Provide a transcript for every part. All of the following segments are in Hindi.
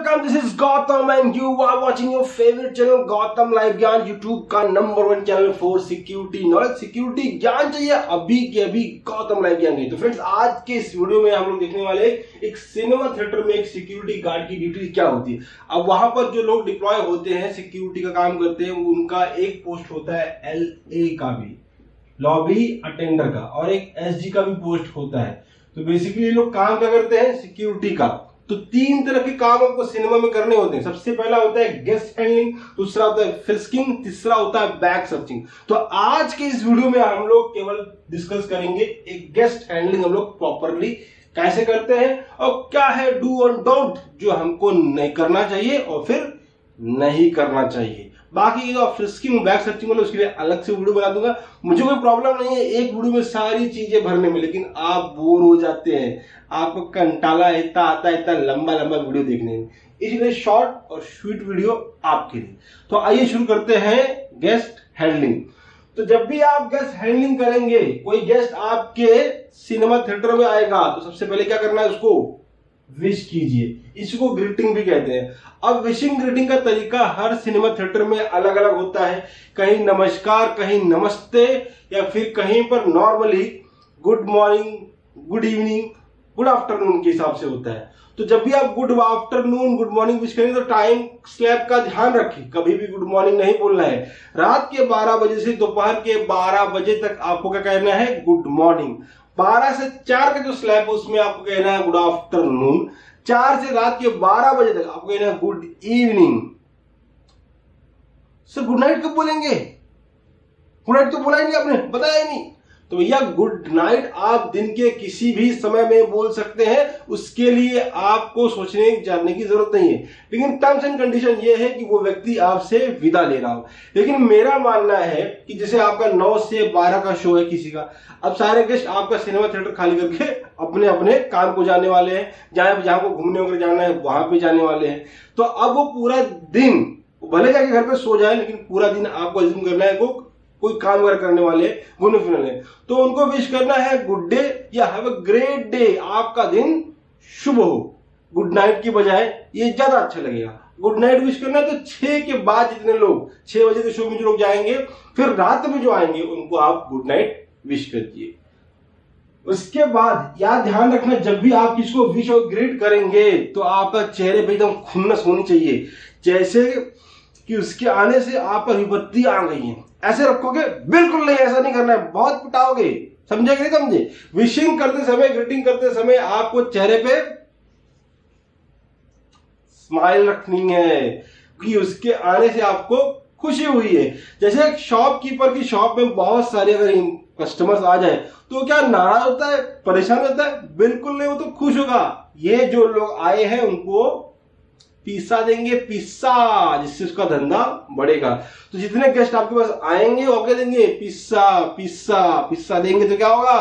welcome. This is Gautam and you are watching your favorite channel Gautam Live ज्ञान, YouTube का number 1 channel for security knowledge. Security ज्ञान चाहिए अभी के अभी गौतम लाइव ज्ञान की। तो फ्रेंड्स, आज के इस वीडियो में हम लोग देखने वाले एक सिनेमा थिएटर में एक सिक्योरिटी गार्ड की ड्यूटी क्या होती है। अब वहां पर जो लोग डिप्लॉय होते हैं, सिक्योरिटी का काम करते हैं, उनका एक पोस्ट होता है LA का भी, लॉबी अटेंडर का, और एक SG का भी पोस्ट होता है। तो बेसिकली लोग काम क्या करते हैं, सिक्योरिटी का। तो 3 तरह के काम आपको सिनेमा में करने होते हैं। सबसे पहला होता है गेस्ट हैंडलिंग, दूसरा होता है फ्रिस्किंग, तीसरा होता है बैग सर्चिंग। तो आज के इस वीडियो में हम लोग केवल डिस्कस करेंगे एक गेस्ट हैंडलिंग हम लोग प्रॉपरली कैसे करते हैं और क्या है डू और डोंट जो हमको नहीं करना चाहिए और फिर नहीं करना चाहिए। बाकी फ्रिस्किंग बैग सर्चिंग वाला उसके लिए अलग से वीडियो बना दूंगा। मुझे कोई प्रॉब्लम नहीं है एक वीडियो में सारी चीजें भरने में, लेकिन आप बोर हो जाते हैं, आपको कंटाला इतना आता है इतना लंबा लंबा वीडियो देखने में, इसलिए शॉर्ट और स्वीट वीडियो आपके लिए। तो आइए शुरू करते हैं गेस्ट हैंडलिंग। तो जब भी आप गेस्ट हैंडलिंग करेंगे, कोई गेस्ट आपके सिनेमा थिएटर में आएगा तो सबसे पहले क्या करना है, उसको विश कीजिए। इसको ग्रीटिंग भी कहते हैं। अब विशिंग ग्रीटिंग का तरीका हर सिनेमा थिएटर में अलग अलग होता है। कहीं नमस्कार, कहीं नमस्ते, या फिर कहीं पर normally good morning, good evening, good afternoon के हिसाब से होता है। तो जब भी आप good afternoon, good morning wish करेंगे तो टाइम स्लैब का ध्यान रखें, कभी भी गुड मॉर्निंग नहीं बोलना है। रात के 12 बजे से दोपहर के 12 बजे तक आपको क्या कहना है, गुड मॉर्निंग। 12 से 4 का जो स्लैब है उसमें आपको कहना है गुड आफ्टरनून। 4 से रात के 12 बजे तक आपको कहना है good evening. Sir good night कब बोलेंगे? गुड नाइट तो बोला ही नहीं आपने, बताया ही नहीं। तो भैया गुड नाइट आप दिन के किसी भी समय में बोल सकते हैं, उसके लिए आपको सोचने जाने की जरूरत नहीं है। लेकिन टर्म्स एंड कंडीशन ये है कि वो व्यक्ति आपसे विदा ले रहा हो। लेकिन मेरा मानना है कि जैसे आपका 9 से 12 का शो है किसी का, अब सारे गेस्ट आपका सिनेमा थिएटर खाली करके अपने अपने काम को जाने वाले हैं, जहां को घूमने वगैरह जाना है वहां पे जाने वाले हैं। तो अब वो पूरा दिन भले जाके घर पे सो जाए, लेकिन पूरा दिन आपको अज्यूम करना है वो कोई काम वगैरह करने वाले, घूमने फिरने वाले। तो उनको विश करना है गुड डे या हैव अ ग्रेट डे, आपका दिन शुभ हो। गुड नाइट की बजाय ये ज्यादा अच्छा लगेगा। गुड नाइट विश करना है तो 6 के बाद जितने लोग 6 बजे के शो में जो लोग जाएंगे, फिर रात में जो आएंगे उनको आप गुड नाइट विश कर दिए। उसके बाद याद ध्यान रखना, जब भी आप किसको विश और ग्रीट करेंगे तो आपका चेहरे पे एकदम खुन्नस होनी चाहिए, जैसे कि उसके आने से आप पर विपत्ति आ गई है। ऐसे रखोगे? बिल्कुल नहीं, ऐसा नहीं करना है, बहुत पिटाओगे। समझे कि नहीं समझे? विशिंग करते समय, ग्रीटिंग करते समय आपको चेहरे पे स्माइल रखनी है कि उसके आने से आपको खुशी हुई है। जैसे एक शॉपकीपर की शॉप में बहुत सारे अगर कस्टमर्स आ जाए तो क्या नाराज होता है, परेशान होता है? बिल्कुल नहीं, वो तो खुश होगा। ये जो लोग आए हैं उनको पिज्जा देंगे, पिज्जा, जिससे उसका धंधा बढ़ेगा। तो जितने गेस्ट आपके पास आएंगे वो क्या देंगे, पिज्जा पिज्जा पिज्जा देंगे। तो क्या होगा,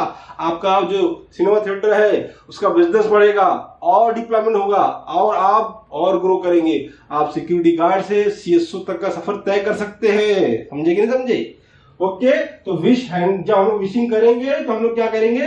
आपका जो सिनेमा थिएटर है उसका बिजनेस बढ़ेगा और डिप्लॉयमेंट होगा और आप और ग्रो करेंगे। आप सिक्योरिटी गार्ड से CSO तक का सफर तय कर सकते हैं। समझे कि नहीं समझे? ओके, तो विश हैंड जब हम लोग विशिंग करेंगे तो हम लोग क्या करेंगे,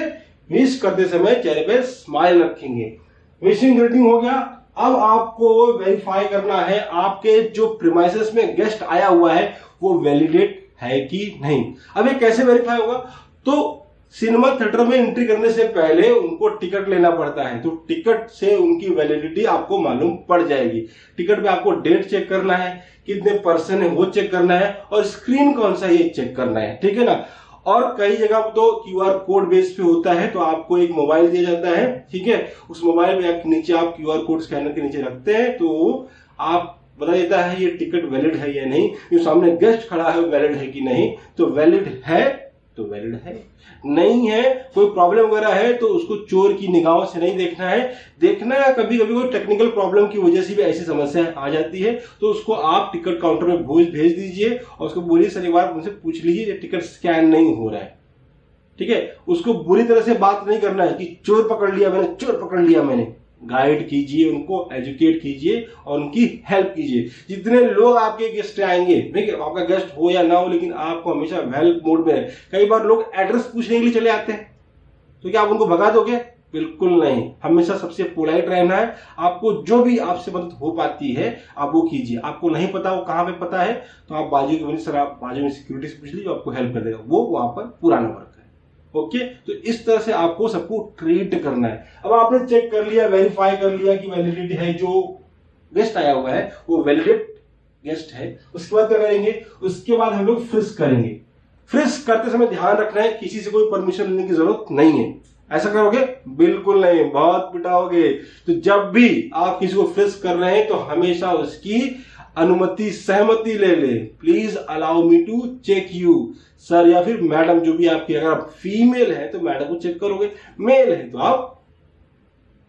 विश करते समय चेहरे पे स्माइल रखेंगे। विशिंग ग्रीटिंग हो गया। अब आपको वेरीफाई करना है आपके जो प्रीमाइसेस में गेस्ट आया हुआ है वो वैलिडेट है कि नहीं। अब ये कैसे वेरीफाई होगा, तो सिनेमा थिएटर में एंट्री करने से पहले उनको टिकट लेना पड़ता है। तो टिकट से उनकी वैलिडिटी आपको मालूम पड़ जाएगी। टिकट पे आपको डेट चेक करना है, कितने पर्सन है वो चेक करना है, और स्क्रीन कौन सा ये चेक करना है, ठीक है ना। और कई जगह तो QR कोड बेस पे होता है, तो आपको एक मोबाइल दिया जाता है, ठीक है। उस मोबाइल में नीचे आप QR कोड स्कैनर के नीचे रखते हैं तो आप बता देता है ये टिकट वैलिड है या नहीं। जो सामने गेस्ट खड़ा है वैलिड है कि नहीं, तो वैलिड है तो वैलिड है, नहीं है कोई प्रॉब्लम वगैरह है तो उसको चोर की निगाहों से नहीं देखना है। देखना है कभी कभी कोई टेक्निकल प्रॉब्लम की वजह से भी ऐसी समस्या आ जाती है, तो उसको आप टिकट काउंटर में भेज दीजिए और उसको बोलिए सर एक बार उनसे पूछ लीजिए टिकट स्कैन नहीं हो रहा है, ठीक है। उसको बुरी तरह से बात नहीं करना है कि चोर पकड़ लिया मैंने, चोर पकड़ लिया मैंने। गाइड कीजिए, उनको एजुकेट कीजिए और उनकी हेल्प कीजिए। जितने लोग आपके गेस्ट आएंगे, देखिए आपका गेस्ट हो या ना हो, लेकिन आपको हमेशा हेल्प मोड में है। कई बार लोग एड्रेस पूछने के लिए चले आते हैं, तो क्या आप उनको भगा दोगे? बिल्कुल नहीं, हमेशा सबसे पोलाइट रहना है। आपको जो भी आपसे मदद हो पाती है आप वो कीजिए। आपको नहीं पता वो कहाँ पे पता है तो आप बाजू के सर, आप बाजू में सिक्योरिटी से पूछ लीजिए, आपको हेल्प कर देगा, वो वहां पर पुराना वर्क है। ओके, तो इस तरह से आपको सबको ट्रीट करना है। अब आपने चेक कर लिया, वेरीफाई कर लिया कि वैलिडिटी है, जो गेस्ट आया हुआ है वो वैलिडेट गेस्ट है। उसके बाद क्या करेंगे, उसके बाद हम लोग फ्रिस्क करेंगे। फ्रिस्क करते समय ध्यान रखना है किसी से कोई परमिशन लेने की जरूरत नहीं है। ऐसा करोगे बिल्कुल नहीं, बहुत पिटाओगे। तो जब भी आप किसी को फ्रिस्क कर रहे हैं तो हमेशा उसकी अनुमति, सहमति ले ले। Please allow me to check you sir, या फिर मैडम, जो भी आपकी, अगर आप फीमेल है तो मैडम को चेक करोगे, मेल है तो आप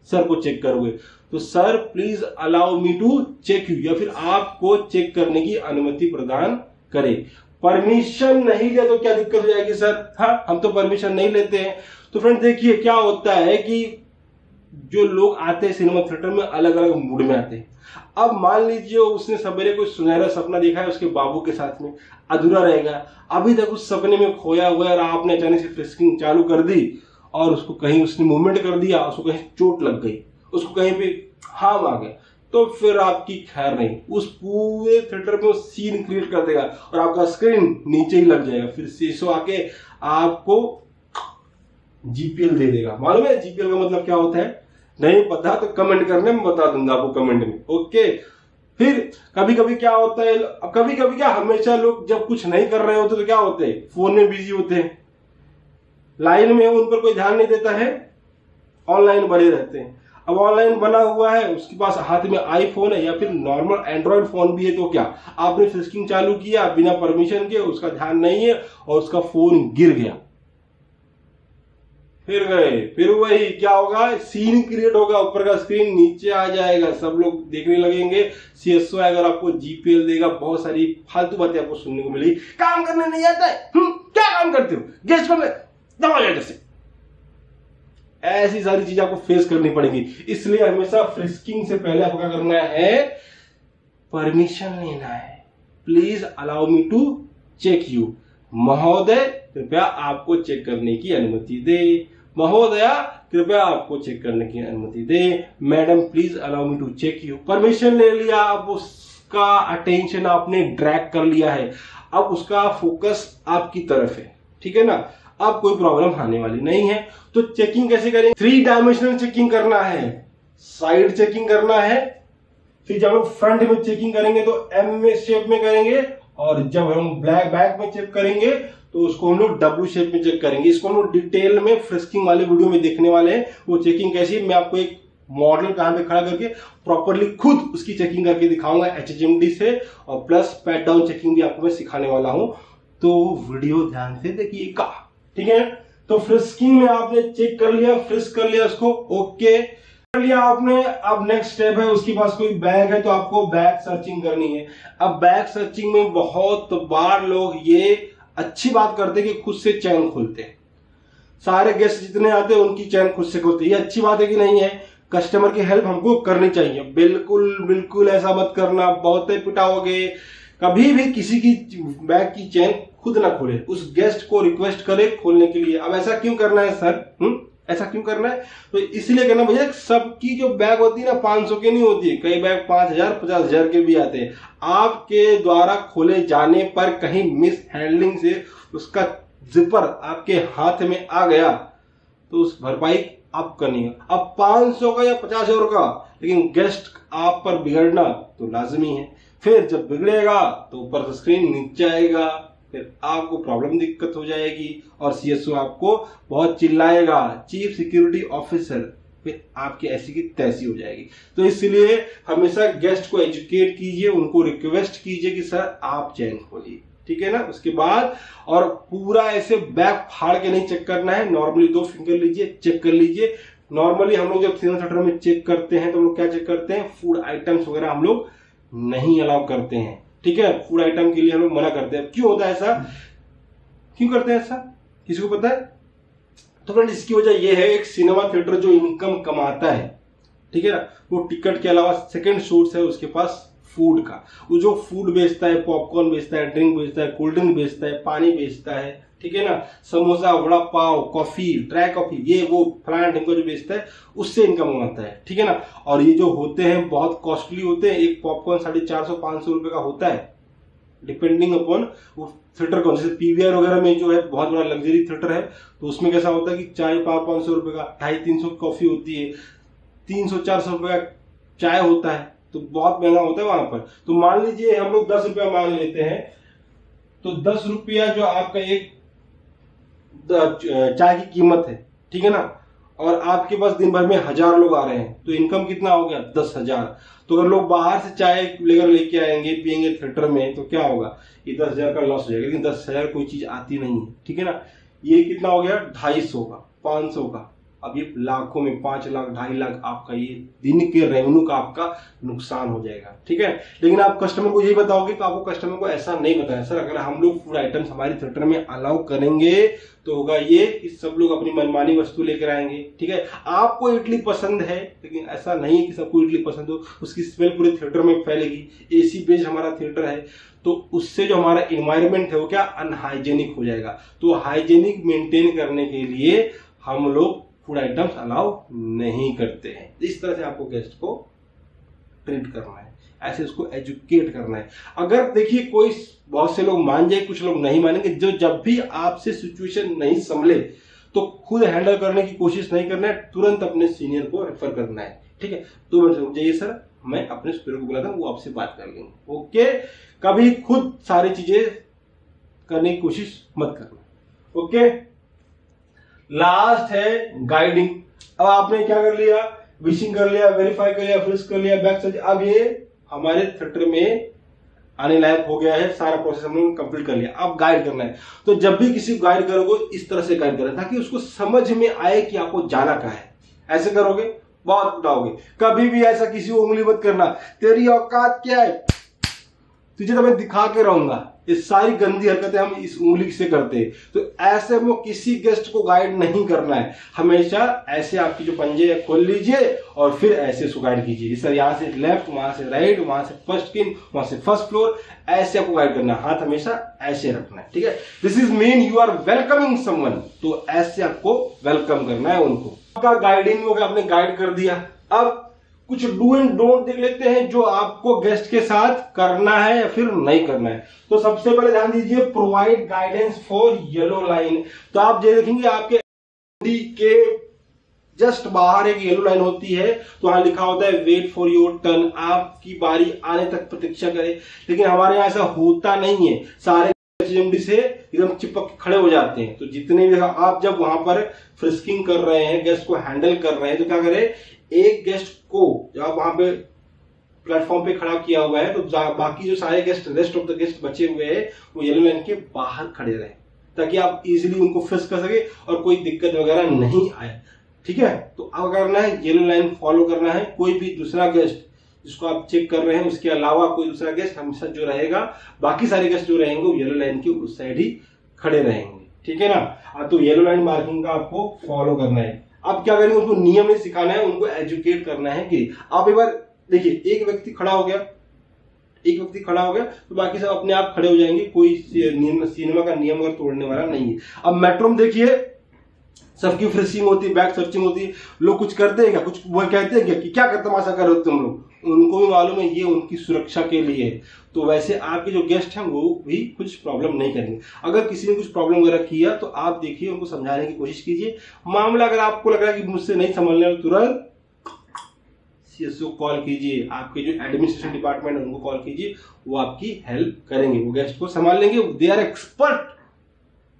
सर को चेक करोगे। तो sir please allow me to check you, या फिर आपको चेक करने की अनुमति प्रदान करे। परमिशन नहीं लिया तो क्या दिक्कत हो जाएगी सर? हाँ, हम तो परमिशन नहीं लेते हैं। तो फ्रेंड देखिए क्या होता है कि जो लोग आते हैं सिनेमा थिएटर में अलग अलग मूड में आते हैं। अब मान लीजिए उसने सवेरे कोई सुनहरा सपना देखा है उसके बाबू के साथ में, अधूरा रहेगा, अभी तक उस सपने में खोया हुआ है और आपने अचानक से फ्रिस्किंग चालू कर दी और उसको कहीं उसने मूवमेंट कर दिया, उसको कहीं चोट लग गई, उसको कहीं पे हार्म आ गया, तो फिर आपकी खैर नहीं। उस पूरे थिएटर में वो सीन क्रिएट कर देगा और आपका स्क्रीन नीचे ही लग जाएगा। फिर सीसो आके आपको जीपीएल दे देगा। मालूम है जीपीएल का मतलब क्या होता है? नहीं पता तो कमेंट करने में बता दूंगा आपको कमेंट में। ओके, फिर कभी कभी क्या होता है, कभी कभी क्या, हमेशा लोग जब कुछ नहीं कर रहे होते तो क्या होते हैं, फोन में बिजी होते हैं, लाइन में उन पर कोई ध्यान नहीं देता है, ऑनलाइन बने रहते हैं। अब ऑनलाइन बना हुआ है, उसके पास हाथ में आईफोन है या फिर नॉर्मल एंड्रॉइड फोन भी है, तो क्या आपने फ्रिस्किंग चालू किया बिना परमिशन के, उसका ध्यान नहीं है और उसका फोन गिर गया, फिर गए, फिर वही क्या होगा, सीन क्रिएट होगा, ऊपर का स्क्रीन नीचे आ जाएगा, सब लोग देखने लगेंगे, सीएसओ अगर आपको जीपीएल देगा, बहुत सारी फालतू बातें आपको सुनने को मिलेगी। काम करने नहीं आता है, क्या काम करते हो, गेस्ट पर दबा जाए जैसे, ऐसी सारी चीजें आपको फेस करनी पड़ेगी। इसलिए हमेशा फ्रिस्किंग से पहले आपको क्या करना है, परमिशन लेना है। Please allow me to check you, महोदय कृपया आपको चेक करने की अनुमति दे, महोदया कृपया आपको चेक करने की अनुमति दे, madam please allow me to check you. Permission ले लिया, अब उसका अटेंशन आपने ड्रैग कर लिया है, अब उसका फोकस आपकी तरफ है, ठीक है ना, अब कोई प्रॉब्लम आने वाली नहीं है। तो चेकिंग कैसे करेंगे, 3 डायमेंशनल चेकिंग करना है, साइड चेकिंग करना है, फिर जब हम फ्रंट में चेकिंग करेंगे तो एम में शेप में करेंगे, और जब हम ब्लैक बैक में चेक करेंगे तो उसको हम लोग डब्ल्यू शेप में चेक करेंगे। इसको हम लोग डिटेल में फ्रिस्किंग वाले वीडियो में देखने वाले हैं, वो चेकिंग कैसी है। मैं आपको एक मॉडल कहां पे खड़ा करके प्रॉपरली खुद उसकी चेकिंग करके दिखाऊंगा HHMD से, और प्लस पैट डाउन चेकिंग भी आपको मैं सिखाने वाला हूं, तो वीडियो ध्यान से देखिएगा, ठीक है। तो फ्रिस्किंग में आपने चेक कर लिया, फ्रिस्क कर लिया उसको, ओके कर लिया आपने। अब नेक्स्ट स्टेप है, उसके पास कोई बैग है तो आपको बैग सर्चिंग करनी है। अब बैग सर्चिंग में बहुत बार लोग ये अच्छी बात करते हैं कि खुद से चैन खोलते हैं, सारे गेस्ट जितने आते हैं उनकी चैन खुद से खोलते हैं। ये अच्छी बात है कि नहीं है? कस्टमर की हेल्प हमको करनी चाहिए, बिल्कुल बिल्कुल ऐसा मत करना, बहुत ही पिटाओगे। कभी भी किसी की बैग की चैन खुद ना खोले, उस गेस्ट को रिक्वेस्ट करे खोलने के लिए। अब ऐसा क्यों करना है सर? ऐसा क्यों करना है? तो इसलिए करना भैया, सबकी जो बैग होती है ना 500 की नहीं होती है, कई बैग 5000 50,000 के भी आते हैं। आपके द्वारा खोले जाने पर कहीं मिस हैंडलिंग से उसका जिपर आपके हाथ में आ गया तो उस भरपाई आप करनी है। अब 500 का या 50,000 का, लेकिन गेस्ट आप पर बिगड़ना तो लाजमी है। फिर जब बिगड़ेगा तो ऊपर से स्क्रीन नीचे आएगा, फिर आपको प्रॉब्लम दिक्कत हो जाएगी और सीएसओ आपको बहुत चिल्लाएगा, चीफ सिक्योरिटी ऑफिसर, फिर आपकी ऐसी की तैसी हो जाएगी। तो इसलिए हमेशा गेस्ट को एजुकेट कीजिए, उनको रिक्वेस्ट कीजिए कि सर आप चैन खोलिए, ठीक है ना। उसके बाद और पूरा ऐसे बैग फाड़ के नहीं चेक करना है, नॉर्मली 2 फिंगर लीजिए, चेक कर लीजिए। नॉर्मली हम लोग जब सिनेमा थिएटर में चेक करते हैं तो हम लोग क्या चेक करते हैं, फूड आइटम्स वगैरह हम लोग नहीं अलाउ करते हैं, ठीक है। फूड आइटम के लिए हम लोग मना करते हैं। क्यों होता है ऐसा, क्यों करते हैं ऐसा, किसी को पता है? तो फ्रेंड इसकी वजह यह है, एक सिनेमा थिएटर जो इनकम कमाता है, ठीक है ना, वो टिकट के अलावा सेकंड सोर्स है उसके पास फूड का। वो जो फूड बेचता है, पॉपकॉर्न बेचता है, ड्रिंक बेचता है, कोल्ड ड्रिंक बेचता है, पानी बेचता है, ठीक है ना। Samosa, vada pav, coffee, dry coffee, ये वो फलाना ढिमका जो बेचता है उससे इनकम होता है, ठीक है ना। और ये जो होते हैं बहुत कॉस्टली होते हैं, एक पॉपकॉर्न 450-500 रुपए का होता है, डिपेंडिंग अपॉन वो थिएटर कौन। जैसे पीवीआर वगैरह में जो है बहुत बड़ा लग्जरी थिएटर है, तो उसमें कैसा होता है कि चाय 500-500 रुपए का, 250-300 कॉफी होती है, 300-400 रुपए का चाय होता है, तो बहुत महंगा होता है वहां पर। तो मान लीजिए हम लोग 10 रुपया मान लेते हैं, तो 10 रुपया जो आपका एक चाय की कीमत है, ठीक है ना। और आपके पास दिन भर में 1000 लोग आ रहे हैं, तो इनकम कितना हो गया? 10,000। तो अगर लोग बाहर से चाय लेके आएंगे, पियेंगे थिएटर में, तो क्या होगा? ये 10,000 का लॉस हो जाएगा। लेकिन 10,000 कोई चीज आती नहीं है, ठीक है ना। ये कितना हो गया? 250 का, 500 का। अब ये लाखों में 5 लाख 2.5 लाख आपका ये दिन के रेवेन्यू का आपका नुकसान हो जाएगा, ठीक है। लेकिन आप कस्टमर को यही बताओगे, तो आपको कस्टमर को ऐसा नहीं बताया सर अगर हम लोग फूड आइटम्स हमारे थिएटर में अलाउ करेंगे तो होगा ये कि सब लोग अपनी मनमानी वस्तु लेकर आएंगे, ठीक है। आपको इडली पसंद है, लेकिन ऐसा नहीं है कि सबको इडली पसंद हो, उसकी स्मेल पूरे थिएटर में फैलेगी। एसी बेस्ड हमारा थिएटर है, तो उससे जो हमारा एनवायरमेंट है वो क्या अनहाइजेनिक हो जाएगा। तो हाइजेनिक मेंटेन करने के लिए हम लोग फूड आइटम्स अलाउ नहीं करते हैं। इस तरह से आपको गेस्ट को ट्रीट करना है, ऐसे उसको एजुकेट करना है। अगर देखिए कोई बहुत से लोग मान जाए, कुछ लोग नहीं मानेंगे। जो जब भी आपसे सिचुएशन नहीं संभले तो खुद हैंडल करने की कोशिश नहीं करना है, तुरंत अपने सीनियर को रेफर करना है, ठीक है। 2 मिनट रुक जाइए सर, मैं अपने सुपीरियर को बुलाता हूं, वो आपसे बात कर लेंगे, ओके। कभी खुद सारी चीजें करने की कोशिश मत करना, ओके। लास्ट है गाइडिंग। अब आपने क्या कर लिया? विशिंग कर लिया, वेरीफाई कर लिया, फ्रिस्क कर लिया, बैक सर्च। अब ये हमारे थिएटर में आने लायक हो गया है, सारा प्रोसेस हमने कंप्लीट कर लिया। अब गाइड करना है, तो जब भी किसी को गाइड करोगे इस तरह से गाइड करना ताकि उसको समझ में आए कि आपको जाना कहाँ है। ऐसे करोगे बहुत उठाओगे। कभी भी ऐसा किसी को उंगली मत करना, तेरी औकात क्या है, तुझे तो मैं दिखा के रहूंगा। ये सारी गंदी हरकतें हम इस उंगली से करते हैं। तो ऐसे में किसी गेस्ट को गाइड नहीं करना है। हमेशा ऐसे आपकी जो पंजे खोल लीजिए और फिर ऐसे उसको गाइड कीजिए। सर यहाँ से लेफ्ट, वहां से राइट, वहां से फर्स्ट किन, वहां से फर्स्ट फ्लोर, ऐसे आपको गाइड करना है। हाथ हमेशा ऐसे रखना है, ठीक है। This is mean you are welcoming someone, तो ऐसे आपको वेलकम करना है उनको। आपका गाइडिंग हो गया, आपने गाइड कर दिया। अब कुछ डू एंड डोंट देख लेते हैं जो आपको गेस्ट के साथ करना है या फिर नहीं करना है। तो सबसे पहले ध्यान दीजिए, provide guidance for yellow line. तो आप ये देखेंगे आपके के जस्ट बाहर एक येलो लाइन होती है, तो वहां लिखा होता है वेट फॉर योर टर्न, आपकी बारी आने तक प्रतीक्षा करें। लेकिन हमारे यहाँ ऐसा होता नहीं है, सारे एचएमडी से एकदम चिपक खड़े हो जाते हैं। तो जितने भी आप जब वहां पर फ्रिस्किंग कर रहे हैं, गेस्ट को हैंडल कर रहे हैं, तो क्या करें, एक गेस्ट को जब वहां पे प्लेटफॉर्म पे खड़ा किया हुआ है, तो बाकी जो सारे guest, rest of the guest बचे हुए हैं, वो येलो लाइन के बाहर खड़े रहे ताकि आप इजीली उनको फ्रिस्क कर सके और कोई दिक्कत वगैरह नहीं आए, ठीक है। तो अब करना है येलो लाइन फॉलो करना है। कोई भी दूसरा गेस्ट जिसको आप चेक कर रहे हैं उसके अलावा कोई दूसरा गेस्ट हमेशा जो रहेगा, बाकी सारे गेस्ट जो रहेंगे वो येलो लाइन के उस साइड ही खड़े रहेंगे, ठीक है ना। तो येलो लाइन मार्किंग का आपको फॉलो करना है। अब क्या करेंगे, उनको नियम नहीं सिखाना है, उनको एजुकेट करना है कि आप एक बार देखिए, एक व्यक्ति खड़ा हो गया, तो बाकी सब अपने आप खड़े हो जाएंगे। कोई सिनेमा का नियम अगर तोड़ने वाला नहीं है। अब मेट्रो में देखिए सबकी फ्रिसिंग होती है, बैक सर्चिंग होती है, लोग कुछ करते हैं क्या, कुछ वो कहते हैं क्या कि क्या कर तमाशा कर रहे हो तुम लोग, उनको भी मालूम है ये उनकी सुरक्षा के लिए है। तो वैसे आपके जो गेस्ट हैं वो भी कुछ प्रॉब्लम नहीं करेंगे। अगर किसी ने कुछ प्रॉब्लम वगैरह किया तो आप देखिए, उनको समझाने की कोशिश कीजिए। मामला अगर आपको लग रहा है कि मुझसे नहीं संभलने वाला, तुरंत सीएसओ कॉल कीजिए, आपके जो एडमिनिस्ट्रेशन डिपार्टमेंट है उनको कॉल कीजिए, वो आपकी हेल्प करेंगे, वो गेस्ट को संभाल लेंगे। They are expert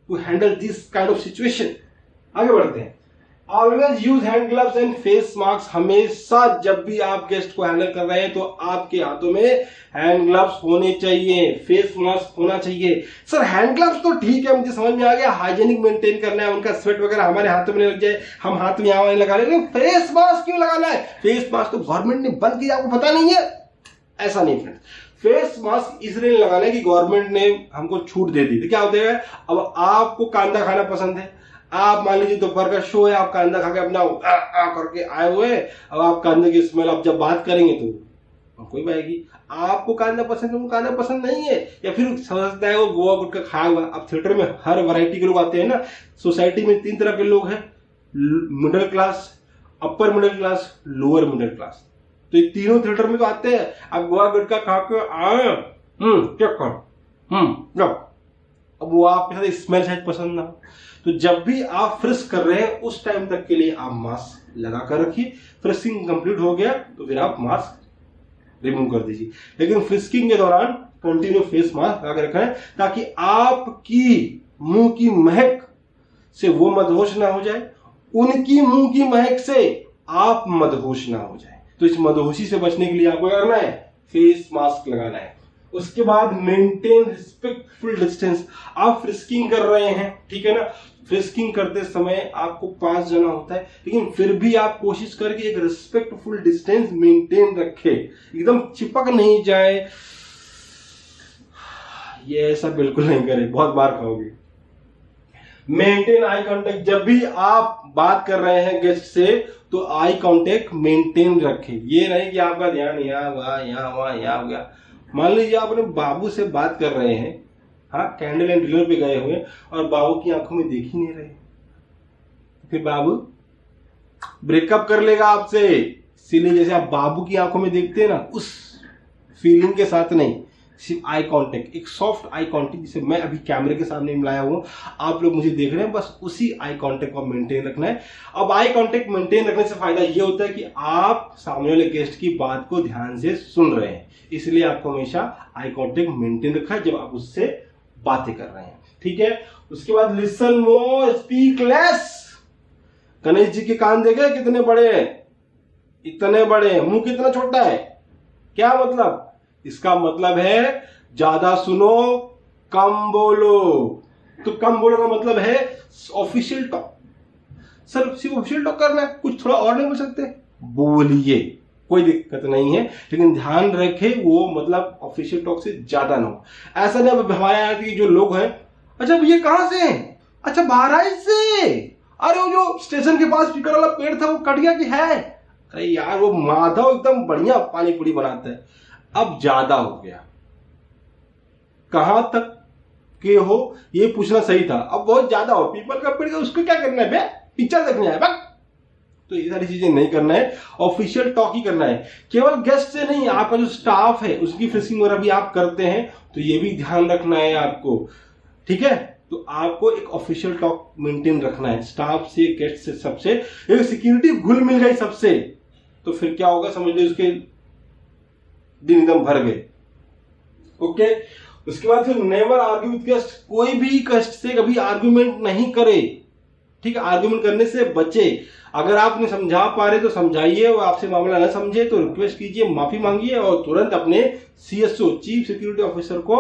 to handle this kind of situation. आगे बढ़ते हैं। Always use hand gloves and face mask. हमेशा जब भी आप गेस्ट को हैंडल कर रहे हैं तो आपके हाथों में हैंड ग्लव्स होने चाहिए, फेस मास्क होना चाहिए। सर हैंड ग्लव्स तो ठीक है, मुझे समझ में आ गया, हाइजेनिक मेंटेन करना है, उनका स्वेट वगैरह हमारे हाथों में लग जाए, हम हाथ में यहाँ लगा लेंगे। फेस मास्क क्यों लगाना है? फेस मास्क तो गवर्नमेंट ने बंद किया, आपको पता नहीं है? ऐसा नहीं फ्रेंड्स, फेस मास्क इसलिए लगाना है कि गवर्नमेंट ने हमको छूट दे दी। तो क्या होता है, अब आपको कांदा खाना पसंद है, आप मान लीजिए दोपहर का शो है, आप कांदा खा के अपना करके आए हुए हैं, अब आप कांदे की स्मेल आप जब बात करेंगे तो कोई पाएगी। आपको कांदा पसंद है, कांदा पसंद नहीं है, या फिर समझता है वो गोवा गुटखा खाया हुआ। अब थिएटर में हर वैरायटी के लोग आते हैं ना। सोसाइटी में 3 तरह के लोग हैं, middle class, upper middle class, lower middle class. तो ये तीनों थिएटर में तो आते हैं। अब गोवा गुटखा खा के आए, क्या कर, अब वो आपके साथ स्मेल शायद पसंद ना हो। तो जब भी आप फ्रिस्क कर रहे हैं उस टाइम तक के लिए आप मास्क लगा कर रखिए। फ्रिस्किंग कंप्लीट हो गया तो फिर आप मास्क रिमूव कर दीजिए, लेकिन फ्रिस्किंग के दौरान कंटिन्यू फेस मास्क लगा कर रखें, ताकि आपकी मुंह की महक से वो मदहोश ना हो जाए, उनकी मुंह की महक से आप मदहोश ना हो जाए। तो इस मदहोशी से बचने के लिए आपको क्या करना है, फेस मास्क लगाना है। उसके बाद मेंटेन रिस्पेक्टफुल डिस्टेंस। आप फ्रिस्किंग कर रहे हैं, ठीक है ना, फ्रिस्किंग करते समय आपको पास जाना होता है, लेकिन फिर भी आप कोशिश करके एक रिस्पेक्टफुल डिस्टेंस मेंटेन रखें, एकदम चिपक नहीं जाए। ये ऐसा बिल्कुल नहीं करें, बहुत बार खाओगे। Maintain eye contact. जब भी आप बात कर रहे हैं गेस्ट से तो आई कांटेक्ट मेंटेन रखें। ये नहीं कि आपका ध्यान यहाँ हुआ, यहाँ हुआ, यहाँ हो गया। मान लीजिए आप अपने बाबू से बात कर रहे हैं, हाँ, कैंडल एंड डिनर पे गए हुए और बाबू की आंखों में देख ही नहीं रहे, फिर बाबू ब्रेकअप कर लेगा आपसे। इसीलिए जैसे आप बाबू की आंखों में देखते हैं ना, उस फीलिंग के साथ नहीं, सिर्फ आई कांटेक्ट, एक सॉफ्ट आई कांटेक्ट, जिसे मैं अभी कैमरे के सामने मिलाया हूं, आप लोग मुझे देख रहे हैं, बस उसी आई कांटेक्ट को मेंटेन रखना है। अब आई कांटेक्ट मेंटेन रखने से फायदा ये होता है कि आप सामने वाले गेस्ट की बात को ध्यान से सुन रहे हैं, इसलिए आपको हमेशा आई कांटेक्ट मेंटेन रखा है जब आप उससे बातें कर रहे हैं, ठीक है। उसके बाद listen more speak less. Ganesh ji के कान देखे कितने बड़े हैं, इतने बड़े हैं, मुंह कितना छोटा है। क्या मतलब, इसका मतलब है ज्यादा सुनो कम बोलो। तो कम बोलो का मतलब है ऑफिशियल टॉक। सर सिर्फ ऑफिशियल टॉक करना है, कुछ थोड़ा और नहीं बोल सकते, बोलिए, कोई दिक्कत नहीं है, लेकिन ध्यान रखें वो मतलब ऑफिशियल टॉक से ज्यादा ना हो। ऐसा नहीं अब हमारे यहाँ के जो लोग हैं, अच्छा ये कहां से हैं, अच्छा बहराइच से, अरे वो जो स्टेशन के पास स्पीकर वाला पेड़ था वो कट गया कि है, अरे यार वो माधव एकदम बढ़िया पानी पूरी बनाता है। अब ज्यादा हो गया, कहां तक के हो ये पूछना सही था, अब बहुत ज्यादा हो, पीपल का पेड़, उसको क्या करना है बे, पिक्चर देखने है बस। तो ये सारी चीजें नहीं करना है, ऑफिशियल टॉक ही करना है। केवल गेस्ट से नहीं, आपका जो स्टाफ है उसकी फ्रिस्किंग वगैरह भी आप करते हैं, तो ये भी ध्यान रखना है आपको, ठीक है। तो आपको एक ऑफिशियल टॉक मेंटेन रखना है स्टाफ से, गेस्ट से, सबसे। एक सिक्योरिटी घुल मिल गई सबसे, तो फिर क्या होगा समझ लो, उसके दिन एकदम भर गए, ओके। उसके बाद फिर नेवर आर्ग्यू विद गेस्ट। कोई भी गेस्ट से कभी आर्ग्यूमेंट नहीं करे, ठीक है, आर्ग्यूमेंट करने से बचे। अगर आप नहीं समझा पा रहे तो समझाइए, और आपसे मामला न समझे तो रिक्वेस्ट कीजिए, माफी मांगिए, और तुरंत अपने सीएसओ चीफ सिक्योरिटी ऑफिसर को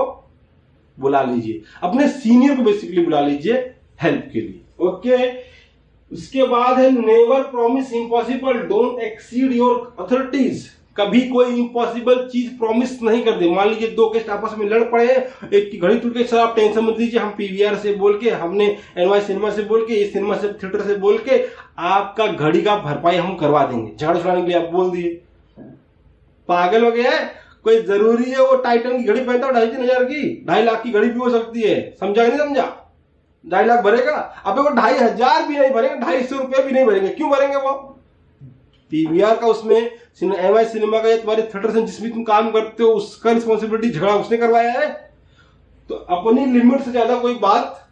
बुला लीजिए, अपने सीनियर को बेसिकली बुला लीजिए हेल्प के लिए, ओके। उसके बाद है never promise impossible, don't exceed your authorities. कभी कोई इम्पॉसिबल चीज प्रॉमिस नहीं कर दे। मान लीजिए 2 गेस्ट आपस में लड़ पड़े हैं, एक की घड़ी टूट गई, सर आप टेंशन मत लीजिए, हम पीवीआर से बोल के, हमने एनवाई सिनेमा से बोल के, इस सिनेमा से थिएटर से बोल के आपका घड़ी का भरपाई हम करवा देंगे। झगड़ा छुड़ाने के लिए आप बोल दिए, पागल हो गया है। कोई जरूरी है वो टाइटन की घड़ी पहनता है 2,500-3 हजार की, 2.5 लाख की घड़ी भी हो सकती है, समझा कि नहीं समझा। 2.5 लाख भरेगा, अब वो 2,500 भी नहीं भरेंगे, 250 रुपए भी नहीं भरेंगे, क्यों भरेंगे वो। पीवीआर का उसमें एमआई सिनेमा का या तुम्हारे थिएटर से जिसमें तुम काम करते हो उसका रिस्पॉन्सिबिलिटी, झगड़ा उसने करवाया है। तो अपनी लिमिट से ज्यादा कोई बात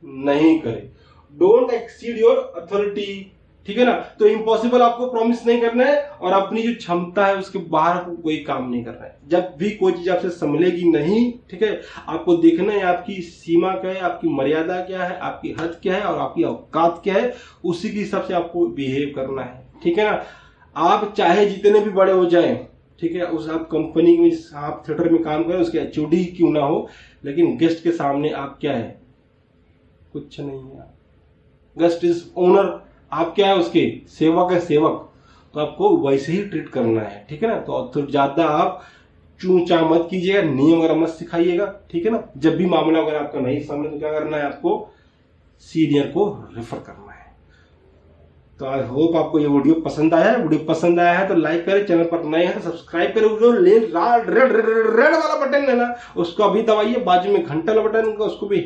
नहीं करे। डोंट एक्सीड योर अथॉरिटी, ठीक है ना। तो इम्पॉसिबल आपको प्रॉमिस नहीं करना है, और अपनी जो क्षमता है उसके बाहर कोई काम नहीं करना है। जब भी कोई चीज आपसे संभलेगी नहीं, ठीक है, आपको देखना है आपकी सीमा क्या है, आपकी मर्यादा क्या है, आपकी हद क्या है और आपकी औकात क्या है, उसी के हिसाब से आपको बिहेव करना है, ठीक है ना। आप चाहे जितने भी बड़े हो जाएं, ठीक है, उस आप कंपनी में, आप थिएटर में काम करें, उसके एचओडी क्यों ना हो, लेकिन गेस्ट के सामने आप क्या है, कुछ नहीं है। गेस्ट इज ओनर, आप क्या है उसके सेवक है, सेवक, तो आपको वैसे ही ट्रीट करना है, ठीक है ना। तो ज्यादा आप चूचा मत कीजिएगा, नियम वगैरह मत सिखाइएगा, ठीक है ना। जब भी मामला अगर आपका नहीं समझ तो क्या करना है, आपको सीनियर को रेफर करना है। तो आई होप आपको ये वीडियो पसंद आया है। वीडियो पसंद आया है तो लाइक करें, चैनल पर नए हैं तो सब्सक्राइब करें। जो रेड वाला बटन है ना उसको अभी दबाइए, बाजू में घंटा वाला बटन उसको भी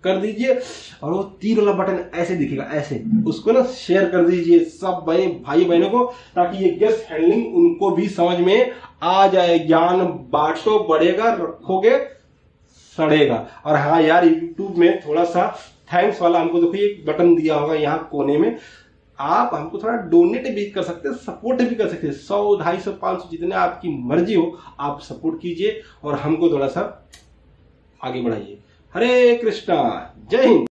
कर दीजिए, और वो तीर वाला बटन ऐसे दिखेगा ऐसे, उसको ना शेयर कर दीजिए सब भाई बहनों को, ताकि ये गेस्ट हैंडलिंग उनको भी समझ में आ जाए। ज्ञान बांटो, बढ़ेगा, रखोगे सड़ेगा। और हाँ यार, यूट्यूब में थोड़ा सा थैंक्स वाला हमको देखो एक बटन दिया होगा यहाँ कोने में, आप हमको थोड़ा डोनेट भी कर सकते हैं, सपोर्ट भी कर सकते हैं। 100, 250, 500 जितने आपकी मर्जी हो आप सपोर्ट कीजिए और हमको थोड़ा सा आगे बढ़ाइए। हरे कृष्णा, जय हिंद।